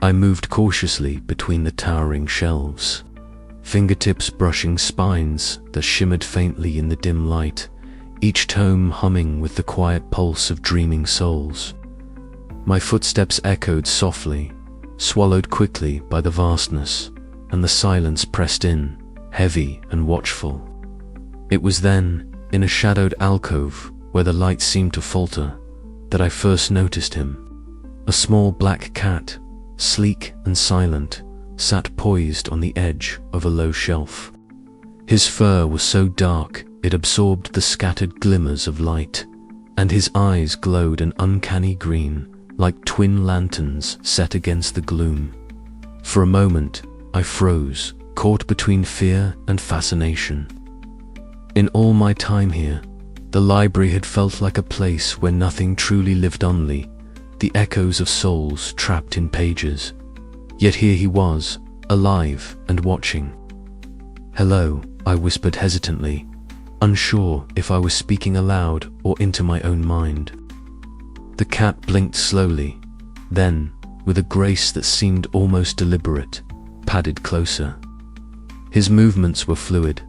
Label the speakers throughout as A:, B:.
A: I moved cautiously between the towering shelves, fingertips brushing spines that shimmered faintly in the dim light, each tome humming with the quiet pulse of dreaming souls. My footsteps echoed softly, swallowed quickly by the vastness, and the silence pressed in, heavy and watchful. It was then, in a shadowed alcove where the light seemed to falter, that I first noticed him. A small black cat, sleek and silent, sat poised on the edge of a low shelf. His fur was so dark it absorbed the scattered glimmers of light, and his eyes glowed an uncanny green, like twin lanterns set against the gloom. For a moment, I froze, caught between fear and fascination. In all my time here, the library had felt like a place where nothing truly lived, only the echoes of souls trapped in pages. Yet here he was, alive and watching. "Hello," I whispered hesitantly, unsure if I was speaking aloud or into my own mind. The cat blinked slowly, then, with a grace that seemed almost deliberate, padded closer. His movements were fluid,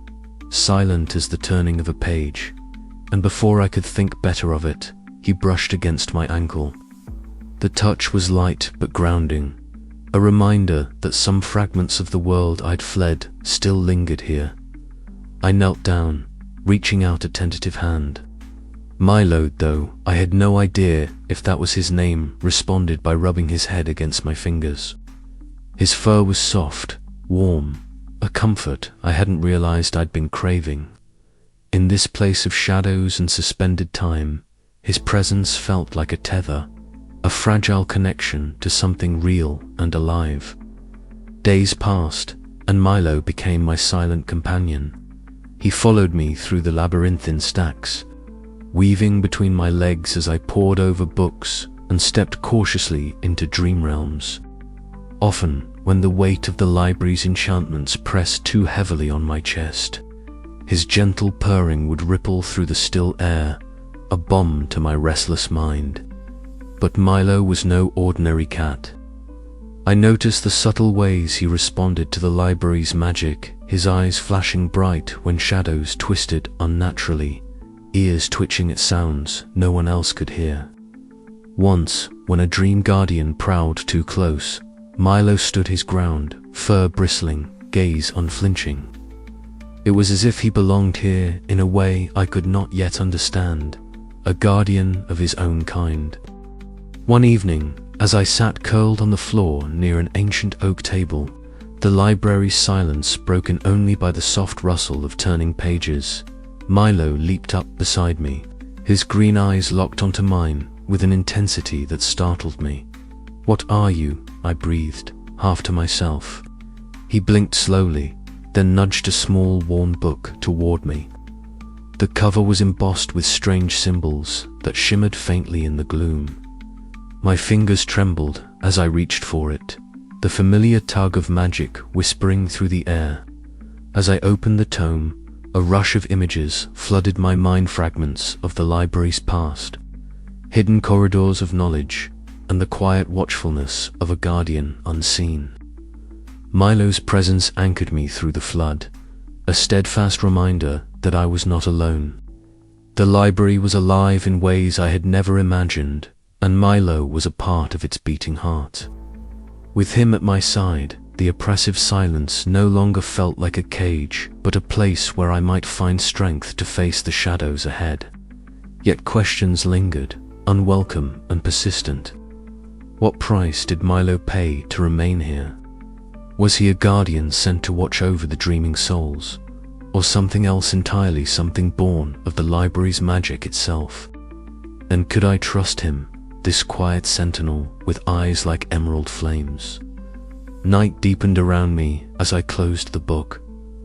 A: silent as the turning of a page, and before I could think better of it, he brushed against my ankle. The touch was light but grounding, a reminder that some fragments of the world I'd fled still lingered here. I knelt down, reaching out a tentative hand. Milo, though I had no idea if that was his name, responded by rubbing his head against my fingers. His fur was soft, warm, a comfort I hadn't realized I'd been craving. In this place of shadows and suspended time, his presence felt like a tether, a fragile connection to something real and alive. Days passed, and Milo became my silent companion. He followed me through the labyrinthine stacks, weaving between my legs as I pored over books and stepped cautiously into dream realms. Often, when the weight of the library's enchantments pressed too heavily on my chest, his gentle purring would ripple through the still air, a balm to my restless mind. But Milo was no ordinary cat. I noticed the subtle ways he responded to the library's magic, his eyes flashing bright when shadows twisted unnaturally, ears twitching at sounds no one else could hear. Once, when a dream guardian prowled too close, Milo stood his ground, fur bristling, gaze unflinching. It was as if he belonged here in a way I could not yet understand, a guardian of his own kind. One evening, as I sat curled on the floor near an ancient oak table, the library's silence broken only by the soft rustle of turning pages, Milo leaped up beside me, his green eyes locked onto mine with an intensity that startled me. "What are you?" I breathed, half to myself. He blinked slowly, then nudged a small worn book toward me. The cover was embossed with strange symbols that shimmered faintly in the gloom. My fingers trembled as I reached for it, the familiar tug of magic whispering through the air. As I opened the tome, a rush of images flooded my mind, fragments of the library's past, hidden corridors of knowledge, and the quiet watchfulness of a guardian unseen. Milo's presence anchored me through the flood, a steadfast reminder that I was not alone. The library was alive in ways I had never imagined, and Milo was a part of its beating heart. With him at my side, the oppressive silence no longer felt like a cage, but a place where I might find strength to face the shadows ahead. Yet questions lingered, unwelcome and persistent. What price did Milo pay to remain here? Was he a guardian sent to watch over the dreaming souls, or something else entirely, something born of the library's magic itself? And could I trust him, this quiet sentinel with eyes like emerald flames? Night deepened around me as I closed the book,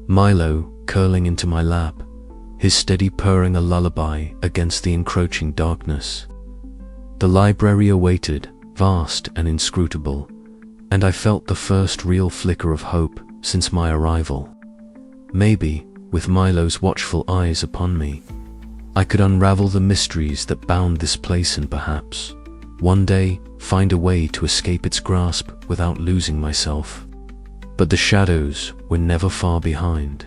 A: Milo curling into my lap, his steady purring a lullaby against the encroaching darkness. The library awaited, vast and inscrutable, and I felt the first real flicker of hope since my arrival. Maybe, with Milo's watchful eyes upon me, I could unravel the mysteries that bound this place, and perhaps, one day find a way to escape its grasp without losing myself. But the shadows were never far behind,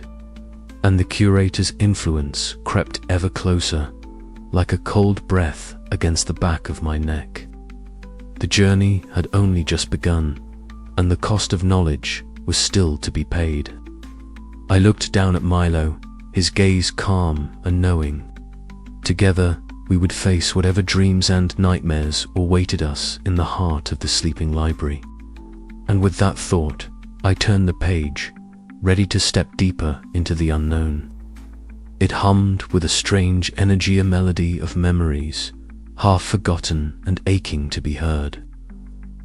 A: and the Curator's influence crept ever closer, like a cold breath against the back of my neck. The journey had only just begun, and the cost of knowledge was still to be paid. I looked down at Milo, his gaze calm and knowing. Together, we would face whatever dreams and nightmares awaited us in the heart of the sleeping library. And with that thought, I turned the page, ready to step deeper into the unknown. It hummed with a strange energy, a melody of memories, half forgotten and aching to be heard.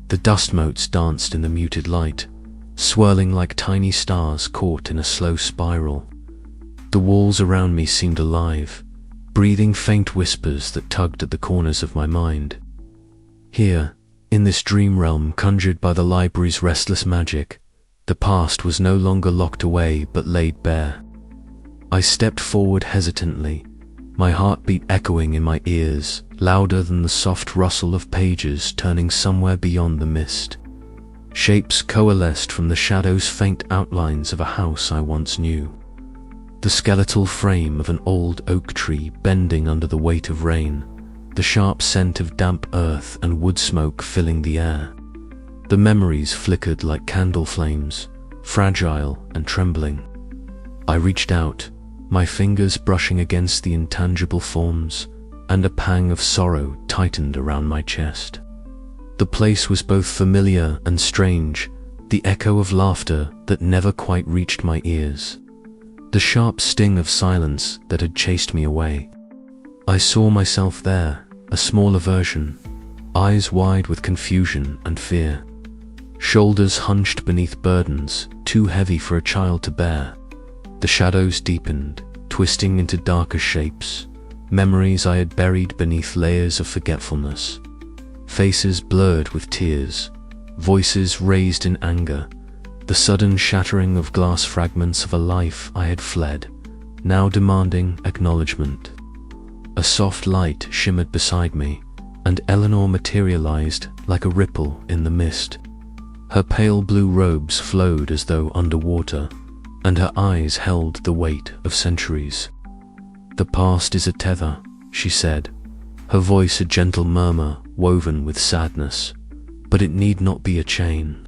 A: The dust motes danced in the muted light, swirling like tiny stars caught in a slow spiral. The walls around me seemed alive, breathing faint whispers that tugged at the corners of my mind. Here, in this dream realm conjured by the library's restless magic, the past was no longer locked away but laid bare. I stepped forward hesitantly, my heartbeat echoing in my ears, louder than the soft rustle of pages turning somewhere beyond the mist. Shapes coalesced from the shadows, faint outlines of a house I once knew. The skeletal frame of an old oak tree bending under the weight of rain, the sharp scent of damp earth and wood smoke filling the air. The memories flickered like candle flames, fragile and trembling. I reached out, my fingers brushing against the intangible forms, and a pang of sorrow tightened around my chest. The place was both familiar and strange, the echo of laughter that never quite reached my ears, the sharp sting of silence that had chased me away. I saw myself there, a smaller version, eyes wide with confusion and fear, shoulders hunched beneath burdens too heavy for a child to bear. The shadows deepened, twisting into darker shapes, memories I had buried beneath layers of forgetfulness. Faces blurred with tears, voices raised in anger, the sudden shattering of glass fragments of a life I had fled, now demanding acknowledgement. A soft light shimmered beside me, and Eleanor materialized like a ripple in the mist. Her pale blue robes flowed as though underwater, and her eyes held the weight of centuries. "The past is a tether," she said, her voice a gentle murmur woven with sadness, "but it need not be a chain.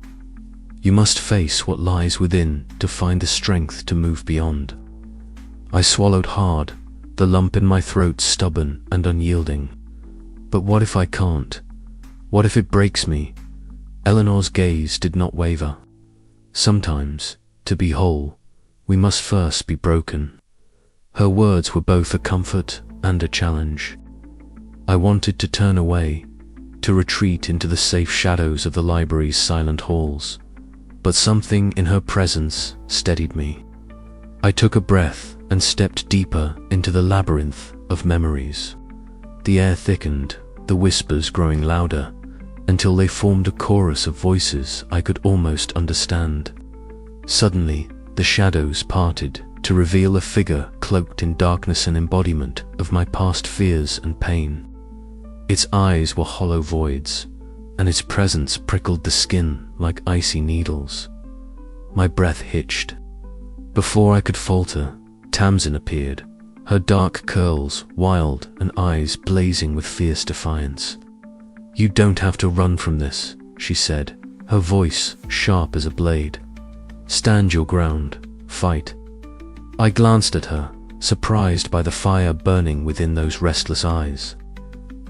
A: You must face what lies within to find the strength to move beyond." I swallowed hard, the lump in my throat stubborn and unyielding. But what if I can't? What if it breaks me? Eleanor's gaze did not waver. Sometimes, to be whole, we must first be broken. Her words were both a comfort and a challenge. I wanted to turn away, to retreat into the safe shadows of the library's silent halls, but something in her presence steadied me. I took a breath and stepped deeper into the labyrinth of memories. The air thickened, the whispers growing louder, until they formed a chorus of voices I could almost understand. Suddenly, the shadows parted to reveal a figure cloaked in darkness, an embodiment of my past fears and pain. Its eyes were hollow voids, and its presence prickled the skin like icy needles. My breath hitched. Before I could falter, Tamsin appeared, her dark curls wild and eyes blazing with fierce defiance. "You don't have to run from this," she said, her voice sharp as a blade. "Stand your ground, fight." I glanced at her, surprised by the fire burning within those restless eyes.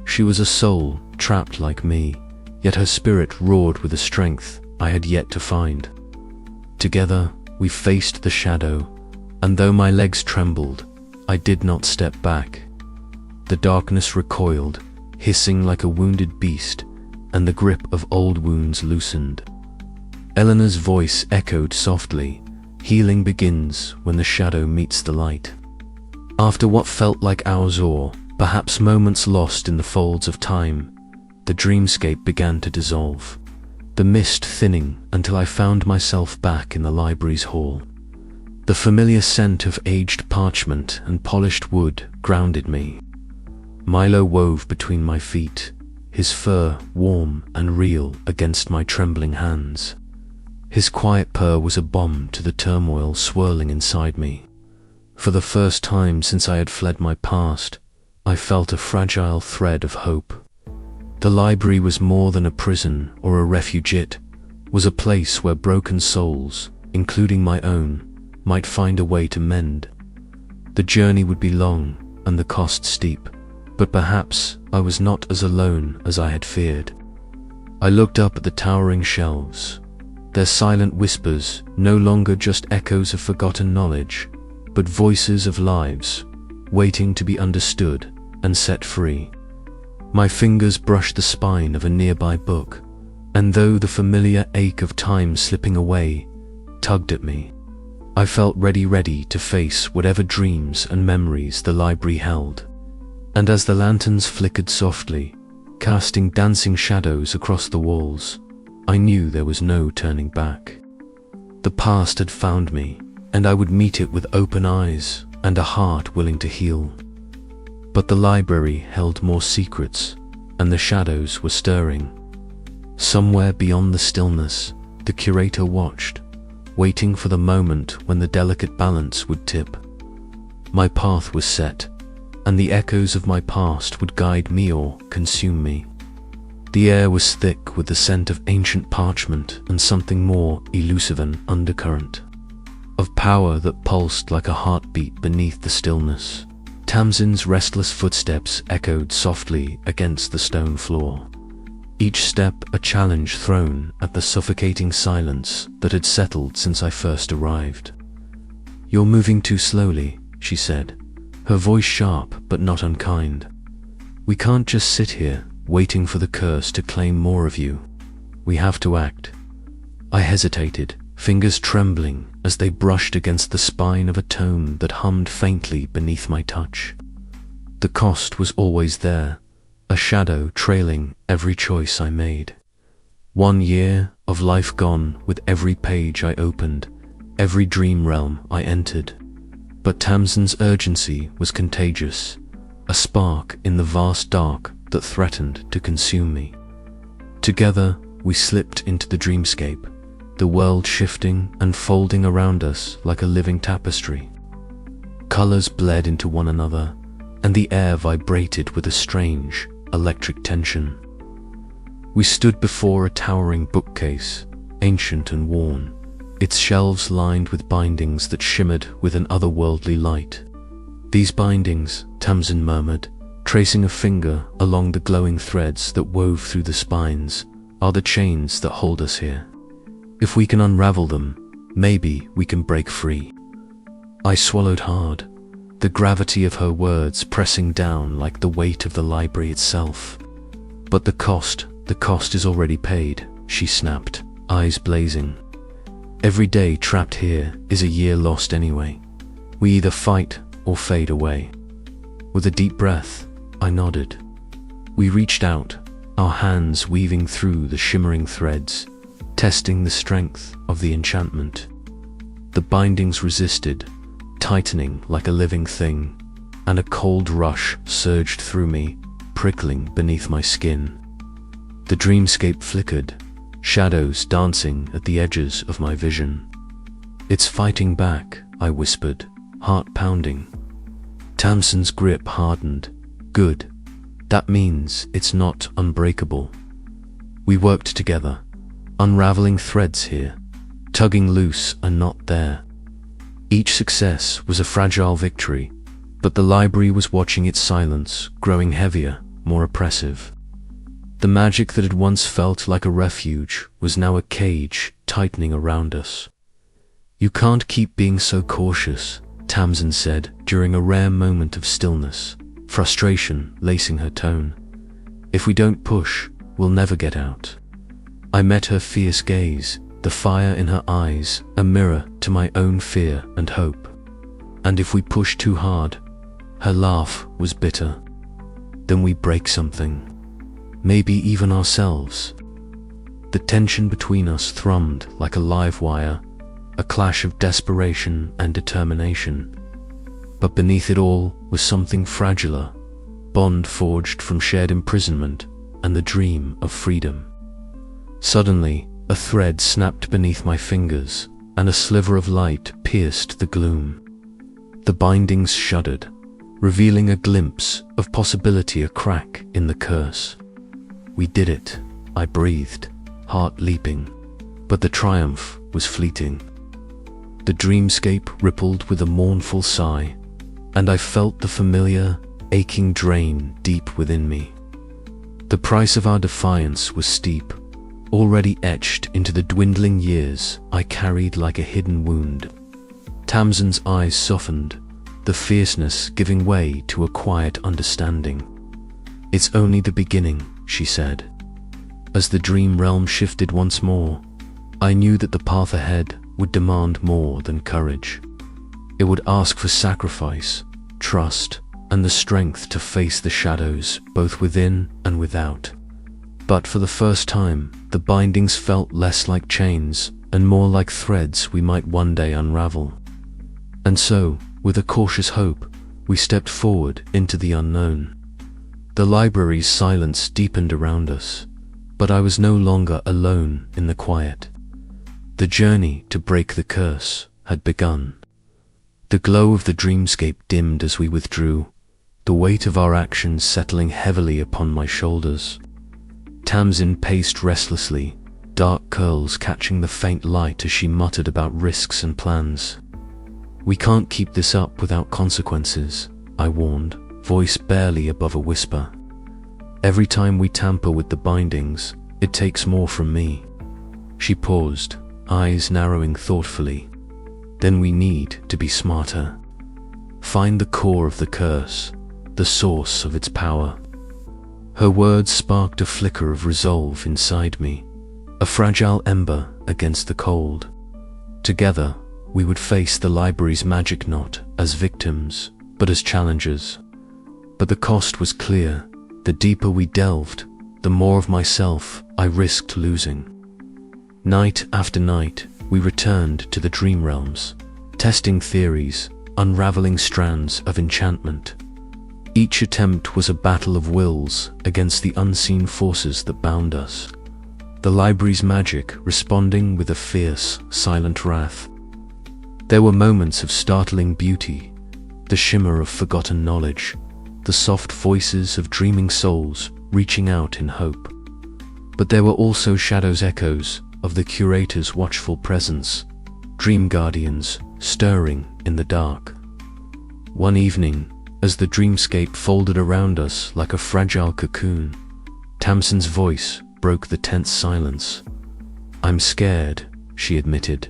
A: She was a soul trapped like me, yet her spirit roared with a strength I had yet to find. Together, we faced the shadow, and though my legs trembled, I did not step back. The darkness recoiled, hissing like a wounded beast, and the grip of old wounds loosened. Eleanor's voice echoed softly, "Healing begins when the shadow meets the light." After what felt like hours or, perhaps moments lost in the folds of time, the dreamscape began to dissolve, the mist thinning until I found myself back in the library's hall. The familiar scent of aged parchment and polished wood grounded me. Milo wove between my feet, his fur warm and real against my trembling hands. His quiet purr was a bomb to the turmoil swirling inside me. For the first time since I had fled my past, I felt a fragile thread of hope. The library was more than a prison or a refuge. It was a place where broken souls, including my own, might find a way to mend. The journey would be long and the cost steep, but perhaps I was not as alone as I had feared. I looked up at the towering shelves, their silent whispers no longer just echoes of forgotten knowledge, but voices of lives waiting to be understood and set free. My fingers brushed the spine of a nearby book, and though the familiar ache of time slipping away tugged at me, I felt ready to face whatever dreams and memories the library held. And as the lanterns flickered softly, casting dancing shadows across the walls, I knew there was no turning back. The past had found me, and I would meet it with open eyes and a heart willing to heal. But the library held more secrets, and the shadows were stirring. Somewhere beyond the stillness, the Curator watched, waiting for the moment when the delicate balance would tip. My path was set, and the echoes of my past would guide me or consume me. The air was thick with the scent of ancient parchment and something more elusive, an undercurrent of power that pulsed like a heartbeat beneath the stillness. Tamsin's restless footsteps echoed softly against the stone floor, each step a challenge thrown at the suffocating silence that had settled since I first arrived. "You're moving too slowly," she said, her voice sharp but not unkind. "We can't just sit here waiting for the curse to claim more of you. We have to act." I hesitated, fingers trembling as they brushed against the spine of a tome that hummed faintly beneath my touch. The cost was always there, a shadow trailing every choice I made. 1 year of life gone with every page I opened, every dream realm I entered. But Tamsin's urgency was contagious, a spark in the vast dark that threatened to consume me. Together, we slipped into the dreamscape, the world shifting and folding around us like a living tapestry. Colors bled into one another, and the air vibrated with a strange, electric tension. We stood before a towering bookcase, ancient and worn, its shelves lined with bindings that shimmered with an otherworldly light. "These bindings," Tamsin murmured, tracing a finger along the glowing threads that wove through the spines, "are the chains that hold us here. If we can unravel them, maybe we can break free." I swallowed hard, the gravity of her words pressing down like the weight of the library itself. "But the cost is already paid," she snapped, eyes blazing. "Every day trapped here is a year lost anyway. We either fight or fade away." With a deep breath, I nodded. We reached out, our hands weaving through the shimmering threads, testing the strength of the enchantment. The bindings resisted, tightening like a living thing, and a cold rush surged through me, prickling beneath my skin. The dreamscape flickered, shadows dancing at the edges of my vision. "It's fighting back," I whispered, heart pounding. Tamsin's grip hardened. "Good. That means it's not unbreakable." We worked together, unraveling threads here, tugging loose a knot there. Each success was a fragile victory, but the library was watching its silence, growing heavier, more oppressive. The magic that had once felt like a refuge was now a cage tightening around us. "You can't keep being so cautious," Tamsin said during a rare moment of stillness, frustration lacing her tone. "If we don't push, we'll never get out." I met her fierce gaze, the fire in her eyes a mirror to my own fear and hope. "And if we push too hard," her laugh was bitter, "then we break something. Maybe even ourselves." The tension between us thrummed like a live wire, a clash of desperation and determination. But beneath it all was something fragiler, bond forged from shared imprisonment and the dream of freedom. Suddenly, a thread snapped beneath my fingers, and a sliver of light pierced the gloom. The bindings shuddered, revealing a glimpse of possibility, a crack in the curse. We did it, I breathed, heart leaping, but the triumph was fleeting. The dreamscape rippled with a mournful sigh, and I felt the familiar, aching drain deep within me. The price of our defiance was steep, already etched into the dwindling years I carried like a hidden wound. Tamsin's eyes softened, the fierceness giving way to a quiet understanding. "It's only the beginning," she said. As the dream realm shifted once more, I knew that the path ahead would demand more than courage. It would ask for sacrifice, trust, and the strength to face the shadows both within and without. But for the first time, the bindings felt less like chains and more like threads we might one day unravel. And so, with a cautious hope, we stepped forward into the unknown. The library's silence deepened around us, but I was no longer alone in the quiet. The journey to break the curse had begun. The glow of the dreamscape dimmed as we withdrew, the weight of our actions settling heavily upon my shoulders. Tamsin paced restlessly, dark curls catching the faint light as she muttered about risks and plans. "We can't keep this up without consequences," I warned, voice barely above a whisper. "Every time we tamper with the bindings, it takes more from me." She paused, eyes narrowing thoughtfully. "Then we need to be smarter. Find the core of the curse, the source of its power." Her words sparked a flicker of resolve inside me, a fragile ember against the cold. Together, we would face the library's magic not as victims, but as challengers. But the cost was clear. The deeper we delved, the more of myself I risked losing. Night after night, we returned to the dream realms, testing theories, unraveling strands of enchantment. Each attempt was a battle of wills against the unseen forces that bound us. The library's magic responding with a fierce, silent wrath. There were moments of startling beauty, the shimmer of forgotten knowledge, the soft voices of dreaming souls reaching out in hope. But there were also shadows, echoes of the Curator's watchful presence, dream guardians stirring in the dark. One evening, as the dreamscape folded around us like a fragile cocoon, Tamsin's voice broke the tense silence. "I'm scared," she admitted,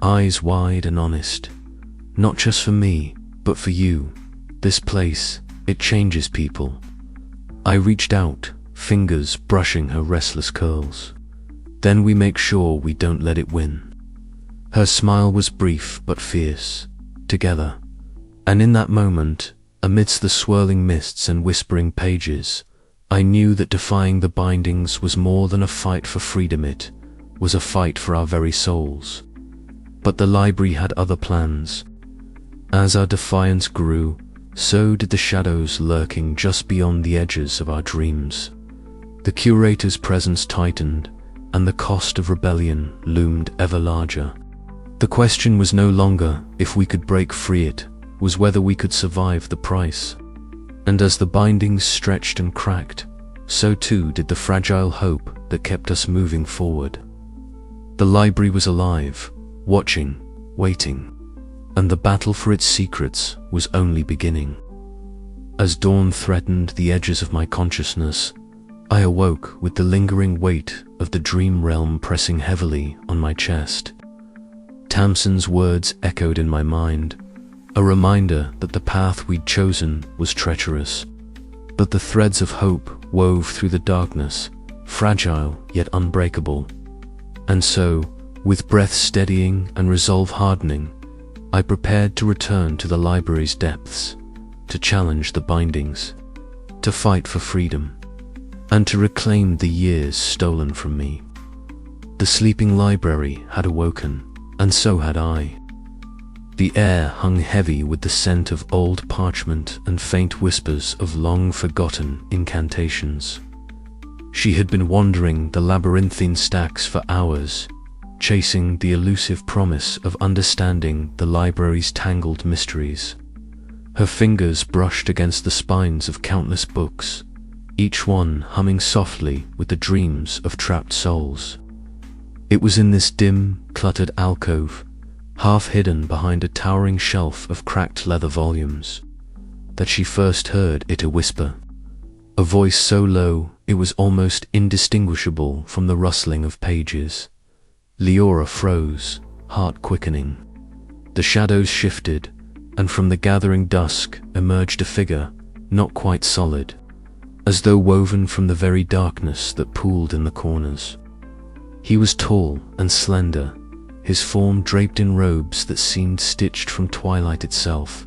A: eyes wide and honest. "Not just for me, but for you. This place, it changes people." I reached out, fingers brushing her restless curls. "Then we make sure we don't let it win." Her smile was brief but fierce. Together. And in that moment, amidst the swirling mists and whispering pages, I knew that defying the bindings was more than a fight for freedom, it was a fight for our very souls. But the library had other plans. As our defiance grew, so did the shadows lurking just beyond the edges of our dreams. The Curator's presence tightened, and the cost of rebellion loomed ever larger. The question was no longer if we could break free, it was whether we could survive the price. And as the bindings stretched and cracked, so too did the fragile hope that kept us moving forward. The library was alive, watching, waiting, and the battle for its secrets was only beginning. As dawn threatened the edges of my consciousness, I awoke with the lingering weight of the dream realm pressing heavily on my chest. Tamsin's words echoed in my mind, a reminder that the path we'd chosen was treacherous. But the threads of hope wove through the darkness, fragile yet unbreakable. And so, with breath steadying and resolve hardening, I prepared to return to the library's depths, to challenge the bindings, to fight for freedom, and to reclaim the years stolen from me. The sleeping library had awoken, and so had I. The air hung heavy with the scent of old parchment and faint whispers of long-forgotten incantations. She had been wandering the labyrinthine stacks for hours, chasing the elusive promise of understanding the library's tangled mysteries. Her fingers brushed against the spines of countless books, each one humming softly with the dreams of trapped souls. It was in this dim, cluttered alcove, half hidden behind a towering shelf of cracked leather volumes, that she first heard it whisper, a voice so low it was almost indistinguishable from the rustling of pages. Liora froze, heart quickening. The shadows shifted, and from the gathering dusk emerged a figure, not quite solid, as though woven from the very darkness that pooled in the corners. He was tall and slender, his form draped in robes that seemed stitched from twilight itself,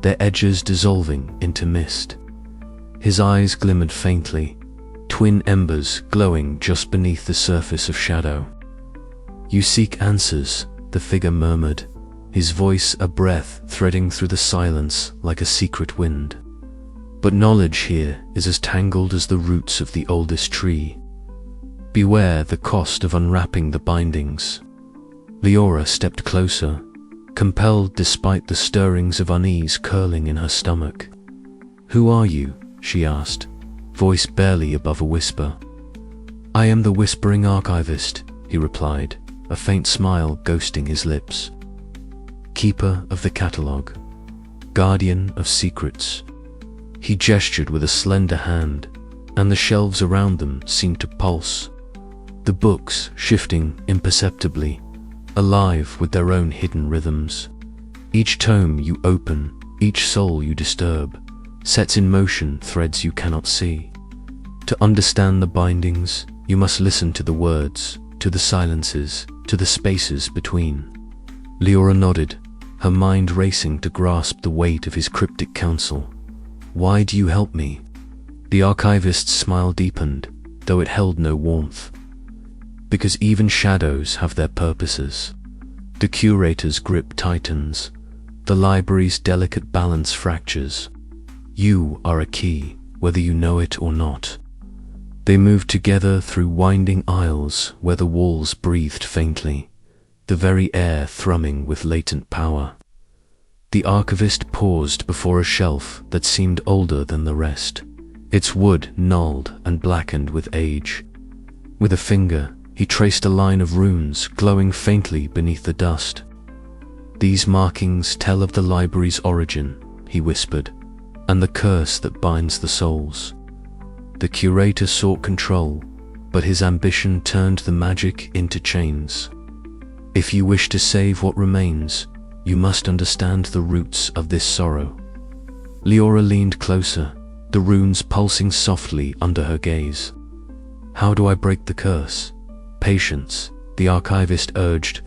A: their edges dissolving into mist. His eyes glimmered faintly, twin embers glowing just beneath the surface of shadow. "You seek answers," the figure murmured, his voice a breath threading through the silence like a secret wind. "But knowledge here is as tangled as the roots of the oldest tree. Beware the cost of unwrapping the bindings." Liora stepped closer, compelled despite the stirrings of unease curling in her stomach. "Who are you?" she asked, voice barely above a whisper. "I am the Whispering Archivist," he replied, a faint smile ghosting his lips. "Keeper of the catalogue, guardian of secrets." He gestured with a slender hand, and the shelves around them seemed to pulse, the books shifting imperceptibly, alive with their own hidden rhythms. Each tome you open, each soul you disturb, sets in motion threads you cannot see. To understand the bindings, you must listen to the words, to the silences, to the spaces between. Liora nodded, her mind racing to grasp the weight of his cryptic counsel. "Why do you help me?" The archivist's smile deepened, though it held no warmth. "Because even shadows have their purposes. The Curator's grip tightens, the library's delicate balance fractures. You are a key, whether you know it or not." They moved together through winding aisles where the walls breathed faintly, the very air thrumming with latent power. The archivist paused before a shelf that seemed older than the rest, its wood gnarled and blackened with age. With a finger, he traced a line of runes glowing faintly beneath the dust. "These markings tell of the library's origin," he whispered, "and the curse that binds the souls." The Curator sought control, but his ambition turned the magic into chains. "If you wish to save what remains, you must understand the roots of this sorrow." Liora leaned closer, the runes pulsing softly under her gaze. "How do I break the curse?" "Patience," the archivist urged.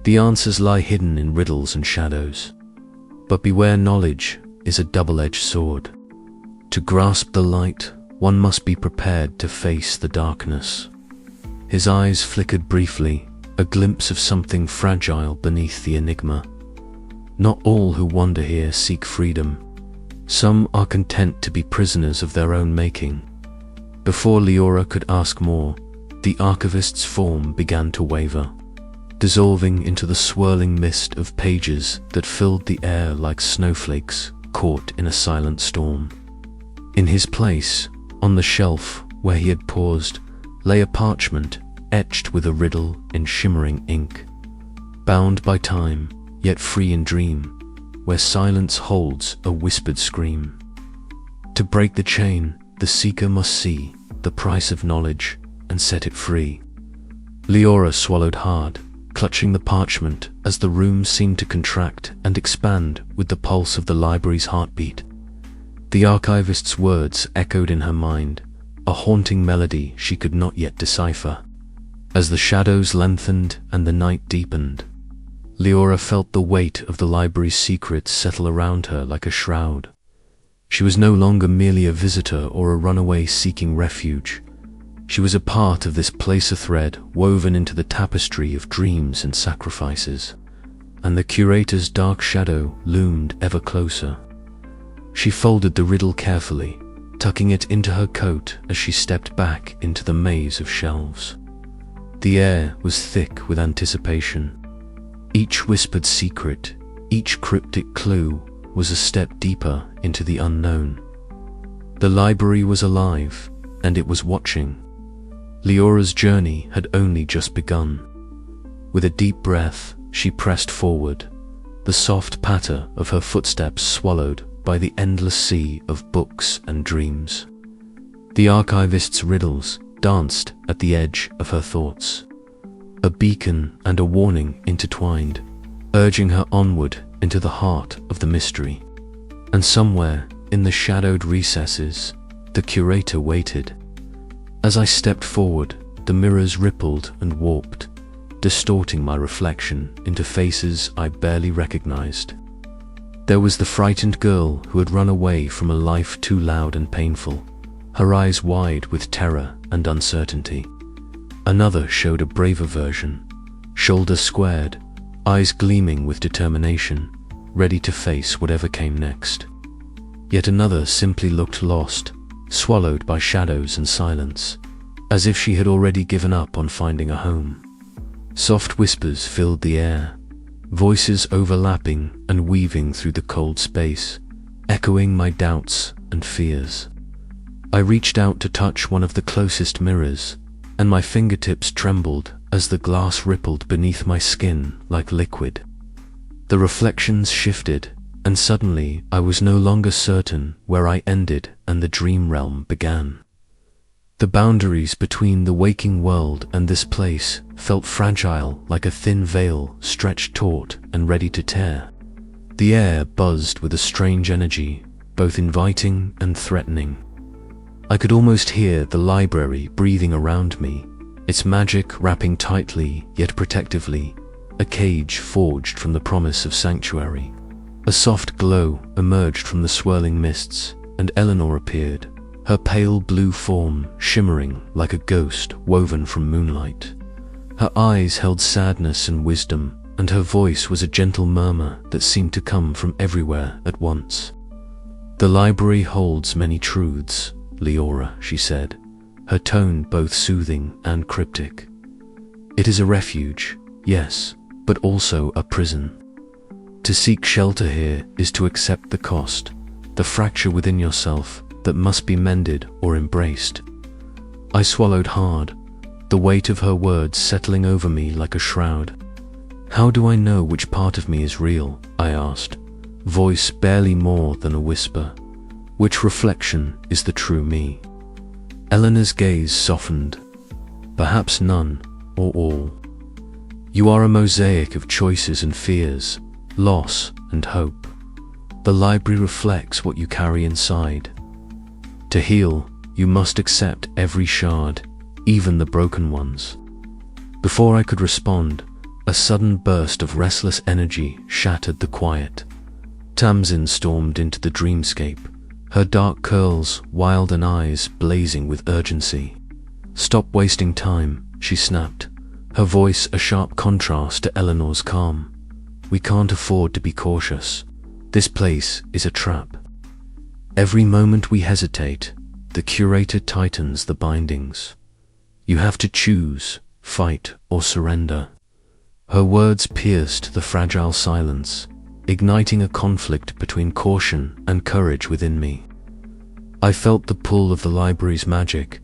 A: "The answers lie hidden in riddles and shadows. But beware, knowledge is a double-edged sword. To grasp the light, one must be prepared to face the darkness." His eyes flickered briefly, a glimpse of something fragile beneath the enigma. "Not all who wander here seek freedom. Some are content to be prisoners of their own making." Before Liora could ask more, the archivist's form began to waver, dissolving into the swirling mist of pages that filled the air like snowflakes caught in a silent storm. In his place, on the shelf where he had paused, lay a parchment etched with a riddle in shimmering ink. Bound by time, yet free in dream, where silence holds a whispered scream. To break the chain, the seeker must see the price of knowledge and set it free. Liora swallowed hard, clutching the parchment as the room seemed to contract and expand with the pulse of the library's heartbeat. The archivist's words echoed in her mind, a haunting melody she could not yet decipher. As the shadows lengthened and the night deepened, Liora felt the weight of the library's secrets settle around her like a shroud. She was no longer merely a visitor or a runaway seeking refuge. She was a part of this placer thread woven into the tapestry of dreams and sacrifices, and the Curator's dark shadow loomed ever closer. She folded the riddle carefully, tucking it into her coat as she stepped back into the maze of shelves. The air was thick with anticipation. Each whispered secret, each cryptic clue was a step deeper into the unknown. The library was alive, and it was watching. Liora's journey had only just begun. With a deep breath, she pressed forward, the soft patter of her footsteps swallowed by the endless sea of books and dreams. The archivist's riddles danced at the edge of her thoughts, a beacon and a warning intertwined, urging her onward into the heart of the mystery. And somewhere in the shadowed recesses, the Curator waited. As I stepped forward, the mirrors rippled and warped, distorting my reflection into faces I barely recognized. There was the frightened girl who had run away from a life too loud and painful, her eyes wide with terror and uncertainty. Another showed a braver version, shoulders squared, eyes gleaming with determination, ready to face whatever came next. Yet another simply looked lost, swallowed by shadows and silence, as if she had already given up on finding a home. Soft whispers filled the air, voices overlapping and weaving through the cold space, echoing my doubts and fears. I reached out to touch one of the closest mirrors, and my fingertips trembled as the glass rippled beneath my skin like liquid. The reflections shifted, and suddenly I was no longer certain where I ended and the dream realm began. The boundaries between the waking world and this place felt fragile, like a thin veil stretched taut and ready to tear. The air buzzed with a strange energy, both inviting and threatening. I could almost hear the library breathing around me, its magic wrapping tightly yet protectively, a cage forged from the promise of sanctuary. A soft glow emerged from the swirling mists, and Eleanor appeared, her pale blue form shimmering like a ghost woven from moonlight. Her eyes held sadness and wisdom, and her voice was a gentle murmur that seemed to come from everywhere at once. "The library holds many truths, Liora," she said, her tone both soothing and cryptic. "It is a refuge, yes, but also a prison. To seek shelter here is to accept the cost, the fracture within yourself that must be mended or embraced." I swallowed hard, the weight of her words settling over me like a shroud. "How do I know which part of me is real?" I asked, voice barely more than a whisper. "Which reflection is the true me?" Eleanor's gaze softened. "Perhaps none, or all. You are a mosaic of choices and fears, loss and hope. The library reflects what you carry inside. To heal, you must accept every shard, even the broken ones." Before I could respond, a sudden burst of restless energy shattered the quiet. Tamsin stormed into the dreamscape, her dark curls wild and eyes blazing with urgency. "Stop wasting time," she snapped, her voice a sharp contrast to Eleanor's calm. "We can't afford to be cautious. This place is a trap. Every moment we hesitate, the Curator tightens the bindings. You have to choose, fight or surrender." Her words pierced the fragile silence, igniting a conflict between caution and courage within me. I felt the pull of the library's magic,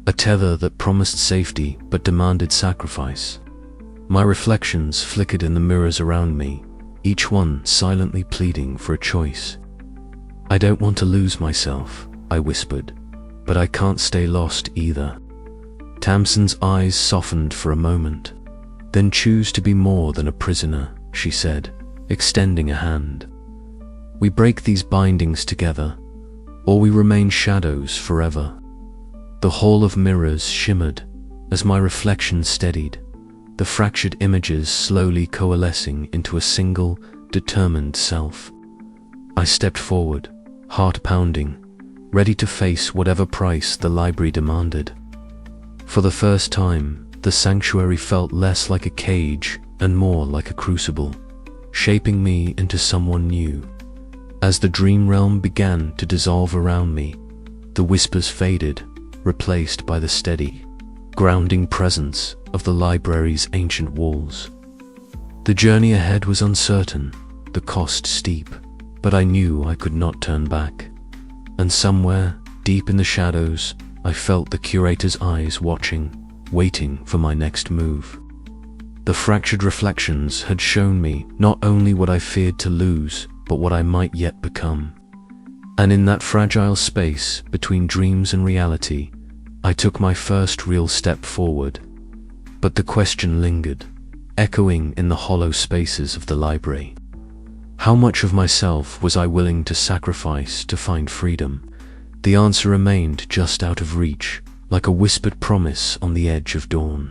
A: a tether that promised safety but demanded sacrifice. My reflections flickered in the mirrors around me, each one silently pleading for a choice. "I don't want to lose myself," I whispered, "but I can't stay lost either." Tamsin's eyes softened for a moment. "Then choose to be more than a prisoner," she said, extending a hand. "We break these bindings together, or we remain shadows forever." The hall of mirrors shimmered as my reflection steadied, the fractured images slowly coalescing into a single, determined self. I stepped forward, heart pounding, ready to face whatever price the library demanded. For the first time, the sanctuary felt less like a cage and more like a crucible, shaping me into someone new. As the dream realm began to dissolve around me, The whispers faded, replaced by the steady, grounding presence of the library's ancient walls. The journey ahead was uncertain, the cost steep, but I knew I could not turn back. And somewhere, deep in the shadows, I felt the Curator's eyes watching, waiting for my next move. The fractured reflections had shown me not only what I feared to lose, but what I might yet become. And in that fragile space between dreams and reality, I took my first real step forward. But the question lingered, echoing in the hollow spaces of the library. How much of myself was I willing to sacrifice to find freedom? The answer remained just out of reach, like a whispered promise on the edge of dawn.